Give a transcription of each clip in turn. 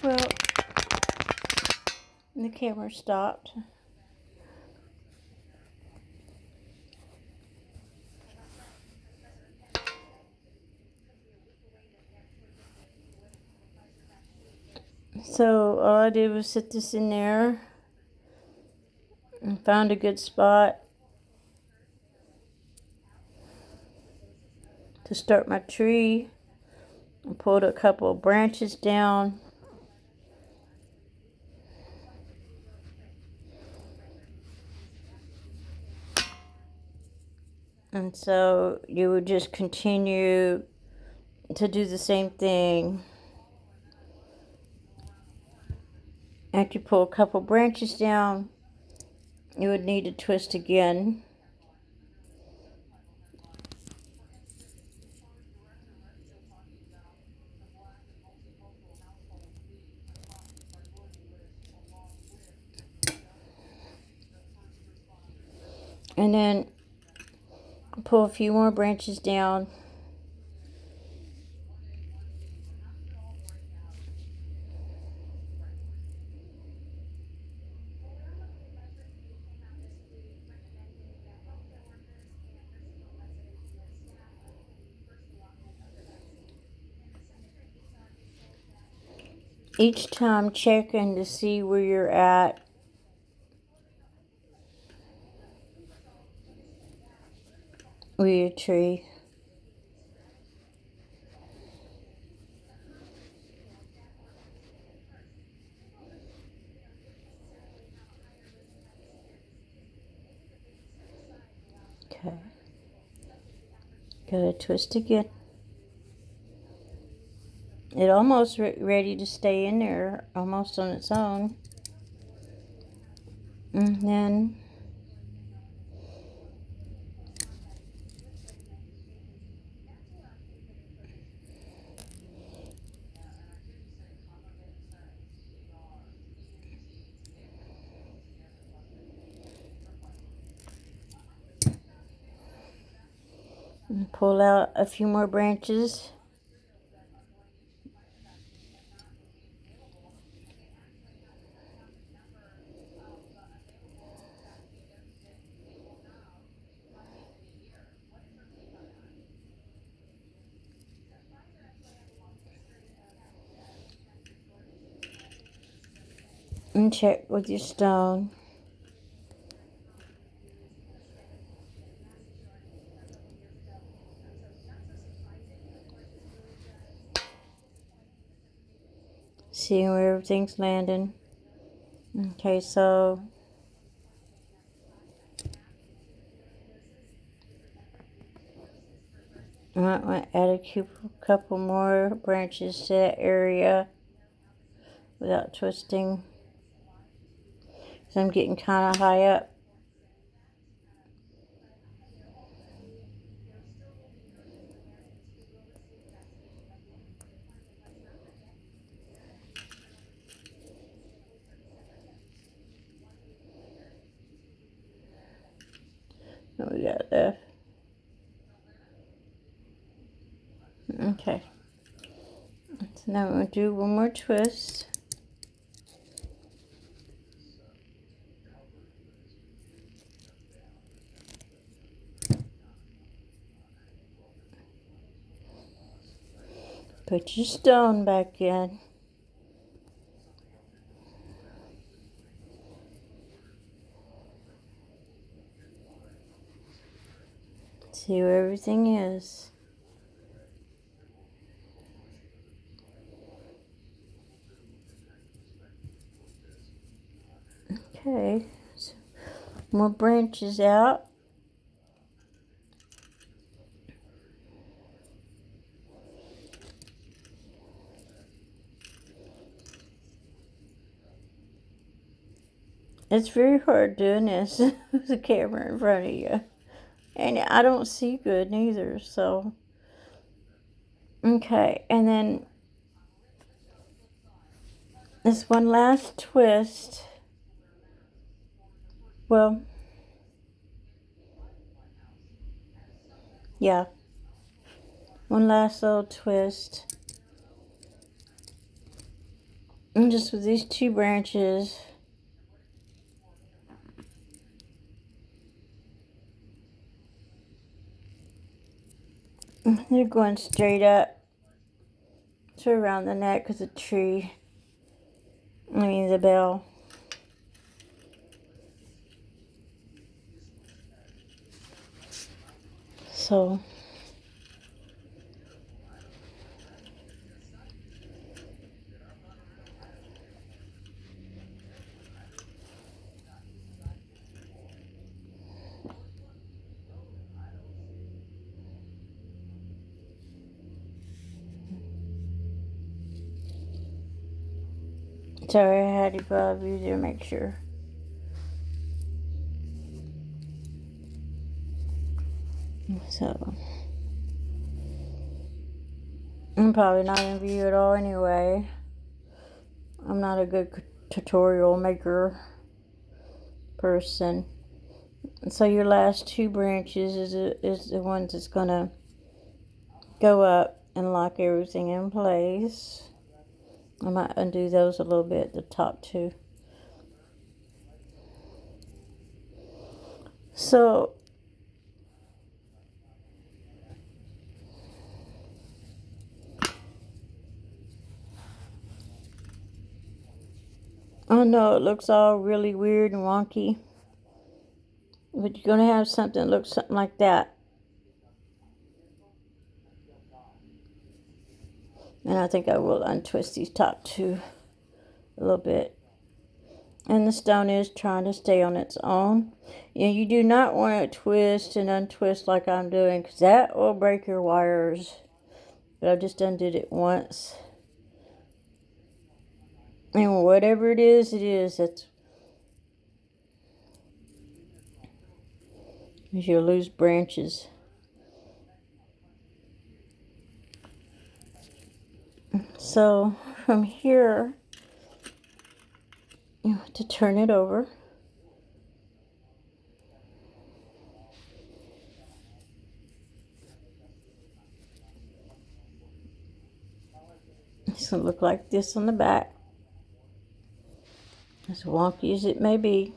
Well, the camera stopped. So all I did was sit this in there and found a good spot to start my tree. I pulled a couple of branches down. And so you would just continue to do the same thing. After you pull a couple branches down, you would need to twist again. And then pull a few more branches down. Each time checking to see where you're at. With your tree. Okay. Gotta twist again. It almost ready to stay in there, almost on its own. And then pull out a few more branches. And check with your stone. See where everything's landing. Okay, so I might add a couple more branches to that area without twisting. So I'm getting kind of high up. What we got there? Okay. So now we're going to do one more twist. Put your stone back in. See where everything is. Okay. So more branches out. It's very hard doing this with the camera in front of you. And I don't see good neither, so. Okay, and then this one last twist. Well, yeah. One last little twist. And just with these 2 branches, they're going straight up to around the neck of the tree. The bell. So sorry, I had to grab you to make sure. So I'm probably not in view at all anyway. I'm not a good tutorial maker person. And so your last 2 branches is the ones that's gonna go up and lock everything in place. I might undo those a little bit, the top 2. So I know it looks all really weird and wonky, but you're going to have something that looks something like that. And I think I will untwist these top 2 a little bit. And the stone is trying to stay on its own. You do not want to twist and untwist like I'm doing, because that will break your wires. But I just undid it once. And whatever it is, that's you'll lose branches. So from here, you have to turn it over. It's going to look like this on the back. As wonky as it may be.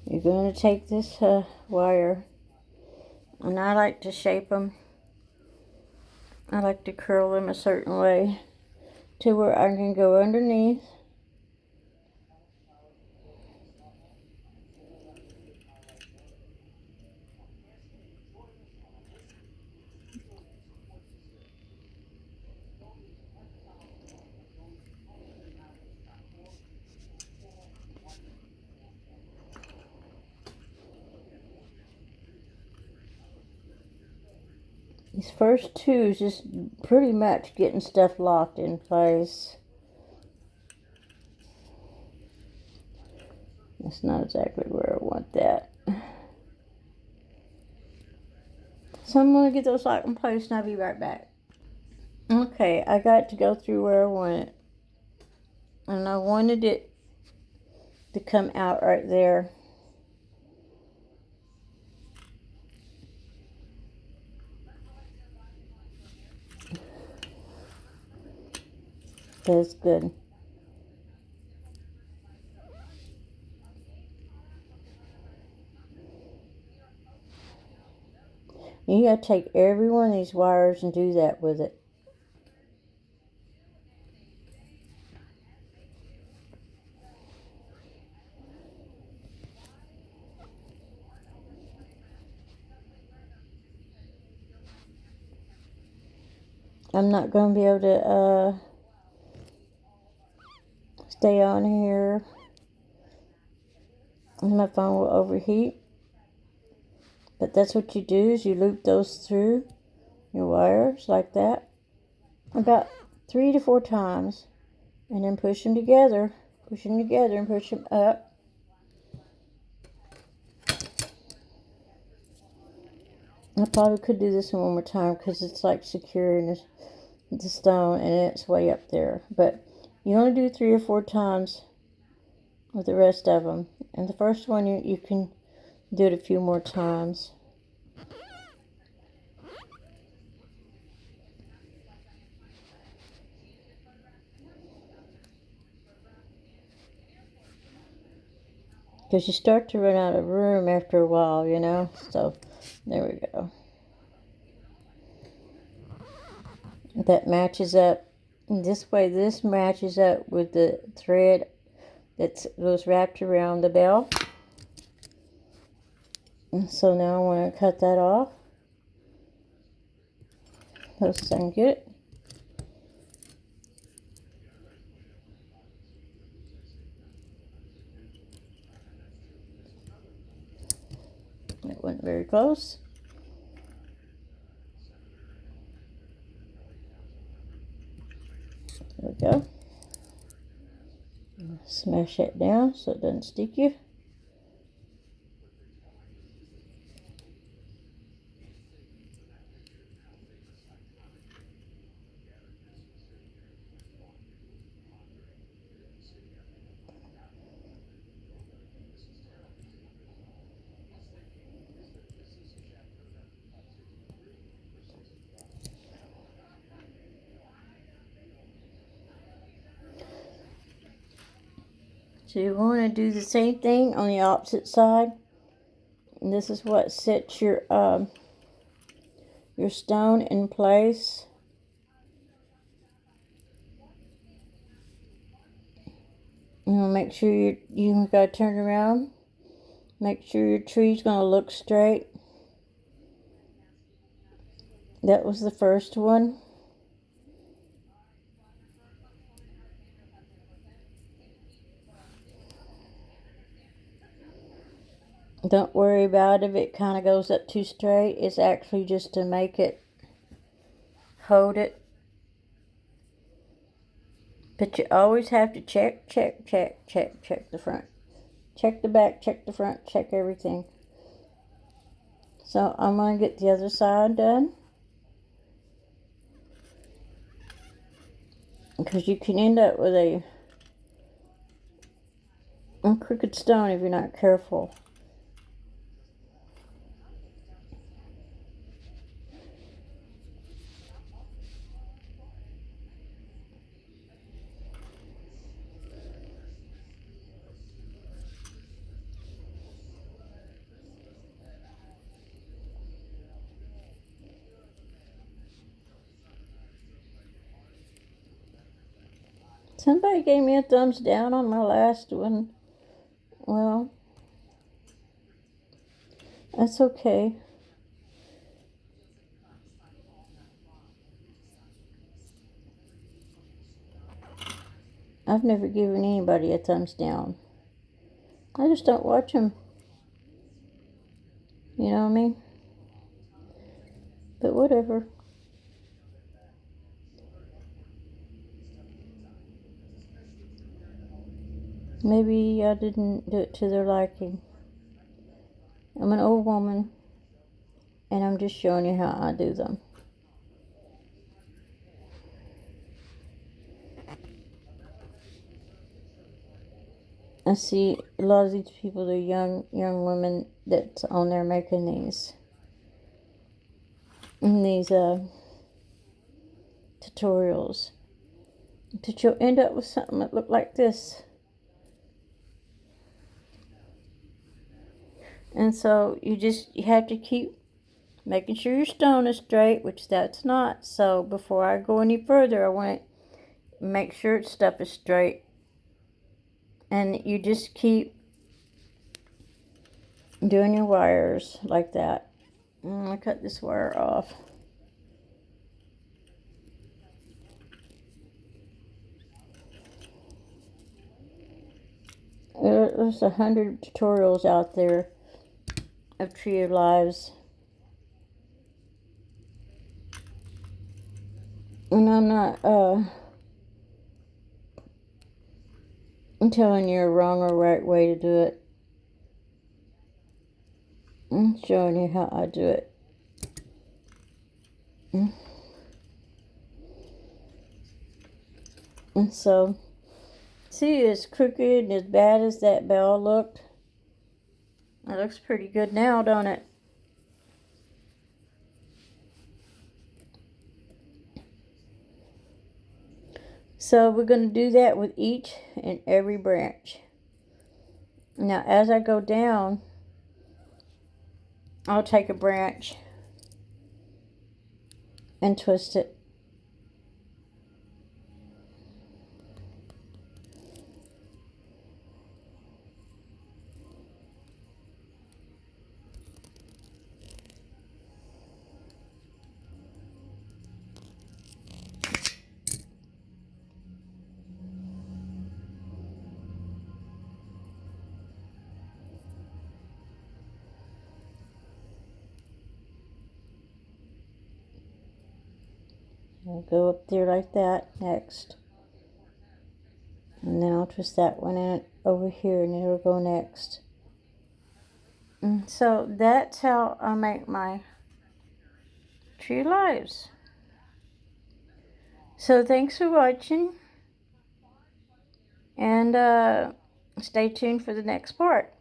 You're going to take this wire, and I like to shape them. I like to curl them a certain way to where I can go underneath. These first 2 is just pretty much getting stuff locked in place. That's not exactly where I want that. So I'm going to get those locked in place and I'll be right back. Okay, I got to go through where I want it. And I wanted it to come out right there. That's good. You got to take every one of these wires and do that with it. I'm not going to be able to stay on here. My phone will overheat. But that's what you do, is you loop those through your wires like that. About 3 to 4 times. And then push them together. Push them together and push them up. I probably could do this one more time because it's like securing the stone and it's way up there. But you only do 3 or 4 times with the rest of them. And the first one you can do it a few more times. Because you start to run out of room after a while, you know. So, there we go. That matches up. This way, this matches up with the thread that was wrapped around the bell. And so now I want to cut that off. Let's get it. It went very close. There we go. Smash that down so it doesn't stick you. So you want to do the same thing on the opposite side. And this is what sets your stone in place. And make sure you gotta turn around. Make sure your tree's gonna look straight. That was the first one. Don't worry about if it kind of goes up too straight. It's actually just to make it hold it. But you always have to check the front. Check the back, check the front, check everything. So I'm going to get the other side done. Because you can end up with a crooked stone if you're not careful. Somebody gave me a thumbs down on my last one. Well, that's okay. I've never given anybody a thumbs down. I just don't watch them. You know what I mean? But whatever. Maybe I didn't do it to their liking. I'm an old woman, and I'm just showing you how I do them. I see a lot of these people, they're young women that's on there making these tutorials. But you'll end up with something that look like this. And so you have to keep making sure your stone is straight, which that's not. So before I go any further, I want to make sure stuff is straight. And you just keep doing your wires like that. I'm going to cut this wire off. There's 100 tutorials out there of Tree of Lives. And I'm not I'm telling you a wrong or right way to do it. I'm showing you how I do it. And so, see, as crooked and as bad as that bell looked, it looks pretty good now, don't it? So we're going to do that with each and every branch. Now, as I go down, I'll take a branch and twist it. I'll go up there like that next. And then I'll twist that one in over here and it'll go next. And so that's how I make my tree lives. So thanks for watching. And stay tuned for the next part.